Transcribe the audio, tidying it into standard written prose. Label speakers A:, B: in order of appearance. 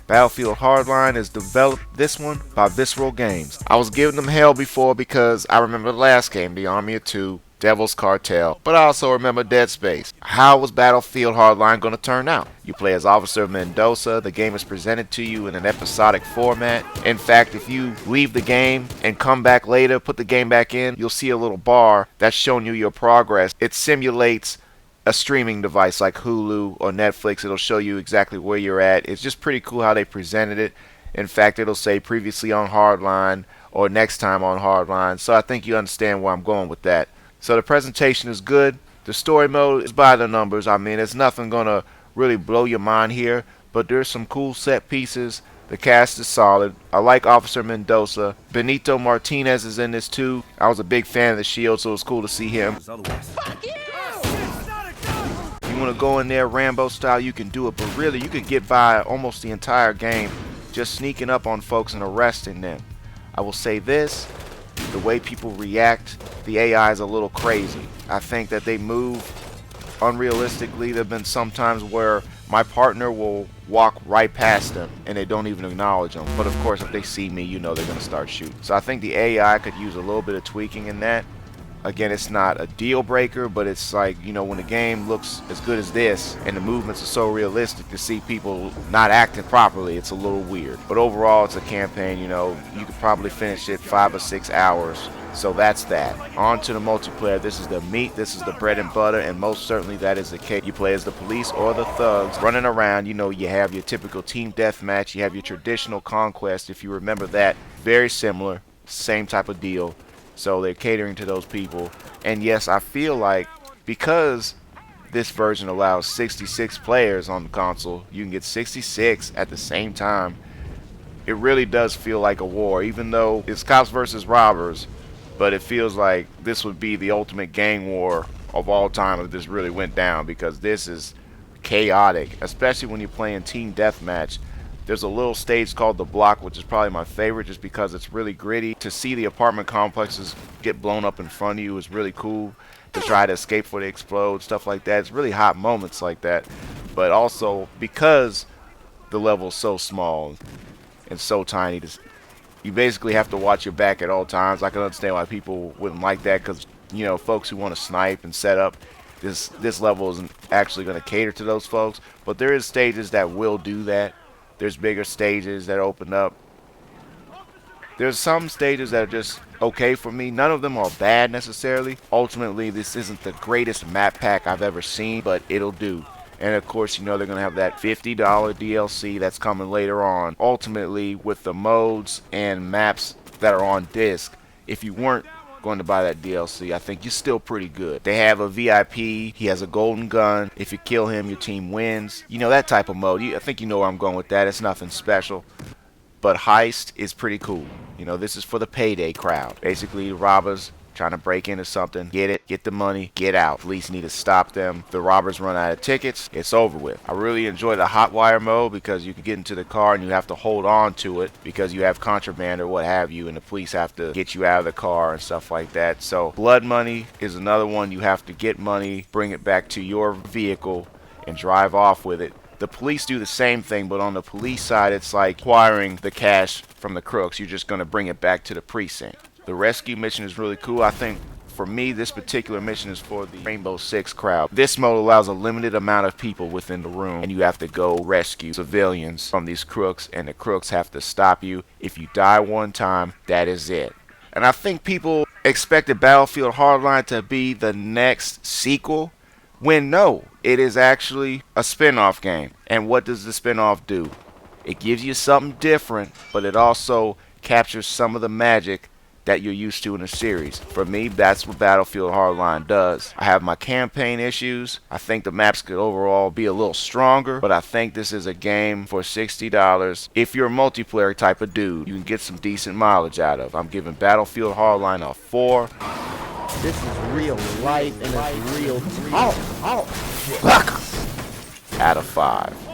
A: Battlefield Hardline is developed this one by Visceral Games. I was giving them hell before because I remember the last game, The Army of Two, Devil's Cartel, but I also remember Dead Space. How was Battlefield Hardline going to turn out? You play as Officer Mendoza. The game is presented to you in an episodic format. In fact, if you leave the game and come back later, put the game back in, you'll see a little bar that's showing you your progress. It simulates a streaming device like Hulu or Netflix. It'll show you exactly where you're at. It's just pretty cool how they presented it. In fact, it'll say previously on Hardline or next time on Hardline. So I think you understand where I'm going with that. So the presentation is good. The story mode is by the numbers. I mean, it's nothing gonna really blow your mind here, but there's some cool set pieces. The cast is solid. I like Officer Mendoza. Benito Martinez is in this too. I was a big fan of the Shield, so it was cool to see him. You want to go in there Rambo style, you can do it, but really you could get by almost the entire game just sneaking up on folks and arresting them. I will say this, the way people react, the AI is a little crazy. I think that they move unrealistically. There have been some times where my partner will walk right past them and they don't even acknowledge them, but of course if they see me, you know they're going to start shooting. So I think the AI could use a little bit of tweaking in that. Again, it's not a deal breaker, but it's like, you know, when the game looks as good as this and the movements are so realistic, to see people not acting properly, it's a little weird. But overall, it's a campaign, you know, you could probably finish it 5 or 6 hours. So that's that. On to the multiplayer. This is the meat, this is the bread and butter, and most certainly that is the case. You play as the police or the thugs running around. You know, you have your typical team deathmatch, you have your traditional conquest, if you remember that. Very similar, same type of deal. So they're catering to those people. And yes, I feel like because this version allows 66 players on the console, you can get 66 at the same time. It really does feel like a war, even though it's cops versus robbers. But it feels like this would be the ultimate gang war of all time if this really went down, because this is chaotic, especially when you're playing team deathmatch. There's a little stage called The Block, which is probably my favorite just because it's really gritty. To see the apartment complexes get blown up in front of you is really cool. To try to escape before they explode, stuff like that. It's really hot moments like that. But also, because the level is so small and so tiny, you basically have to watch your back at all times. I can understand why people wouldn't like that, because, you know, folks who want to snipe and set up, this level isn't actually going to cater to those folks. But there is stages that will do that. There's bigger stages that open up. There's some stages that are just okay for me. None of them are bad necessarily. Ultimately, this isn't the greatest map pack I've ever seen, but it'll do. And of course, you know they're going to have that $50 DLC that's coming later on. Ultimately, with the modes and maps that are on disc, if you weren't going to buy that DLC, I think you're still pretty good. They have a VIP. He has a golden gun. If you kill him, your team wins. You know, that type of mode. I think you know where I'm going with that. It's nothing special. But Heist is pretty cool. You know, this is for the payday crowd. Basically, robbers trying to break into something, get it, get the money, get out. Police need to stop them. If the robbers run out of tickets, it's over with. I really enjoy the hot wire mode because you can get into the car and you have to hold on to it because you have contraband or what have you, and the police have to get you out of the car and stuff like that. So blood money is another one. You have to get money, bring it back to your vehicle, and drive off with it. The police do the same thing, but on the police side, it's like acquiring the cash from the crooks. You're just going to bring it back to the precinct. The rescue mission is really cool. I think for me, this particular mission is for the Rainbow Six crowd. This mode allows a limited amount of people within the room, and you have to go rescue civilians from these crooks, and the crooks have to stop you. If you die one time, that is it. And I think people expected Battlefield Hardline to be the next sequel, when no, it is actually a spin-off game. And what does the spin-off do? It gives you something different, but it also captures some of the magic that you're used to in a series. For me, that's what Battlefield Hardline does. I have my campaign issues. I think the maps could overall be a little stronger, but I think this is a game for $60. If you're a multiplayer type of dude, you can get some decent mileage out of. I'm giving Battlefield Hardline a 4.
B: This is real life and it's real.
A: Out of 5.